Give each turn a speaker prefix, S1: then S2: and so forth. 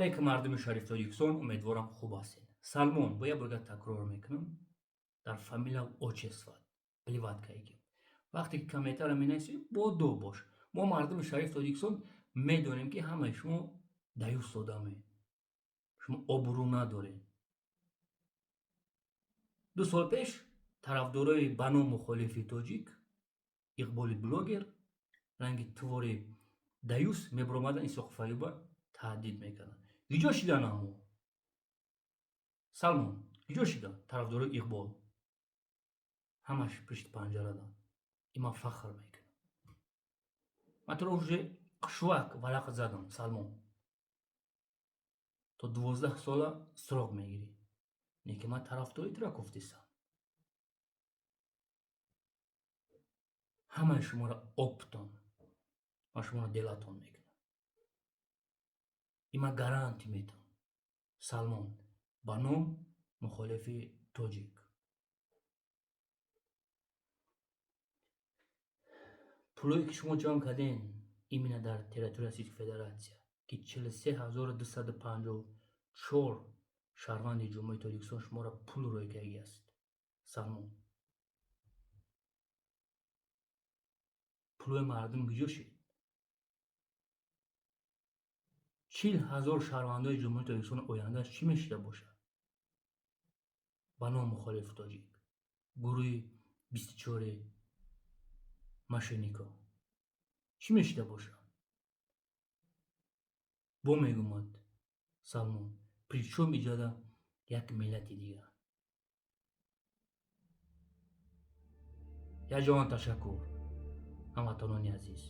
S1: алейкум мардуми шариф Тоҷикистон, умедворам хуб ҳастед. Салмон, бо як бора такрор мекунам. Дар фамилия отчество плеватка ки вақте ки комментария менависӣ бодо бош. Мо мардуми шариф Тоҷикистон медонем ки ҳамаи шумо даюс одаме, шумо обрӯ надоред. 2 сол пеш тарафдорои бано мухолифи тоҷик, иқболи блогер, ранги твори даюс мебаромаданд Исоқ Файюба таҳдид мекарданд. Иҷо шидан амо Салмон, иҷо шидан тарафдорои Иқбол. Ҳамаш пишти панҷара данд. Има фахр мекунам. Ман туро уже қушвак варақ задам, Салмон. То 12 сола срок мегирӣ. Не ки ман тарафдори туро гуфтисам. ҳамаи шуморо обтон ва шуморо делатон мекунам. Има гаранти метам. Салмон, ба ном мухолифи тоҷик. пулое ки шумо ҷамъ карден именно дар территорияи Российской Федератсия ки 43254 шаҳрванди ҷумҳурии Тоҷикистон шуморо пул рӯй кардааст. Салмон, пулои мардум киҷо шид? 40000 шаҳрвандои ҷумҳурии Тоҷикистон ояндааш чӣ мешуда бошад? Ба ном мухолифи тоҷик, гурӯҳи 24 машинико чӣ мешуда бошад? Бо мегӯмад Салмон, причём иҷода як миллати дигар. Якҷон ташаккур ҳамватанони азиз.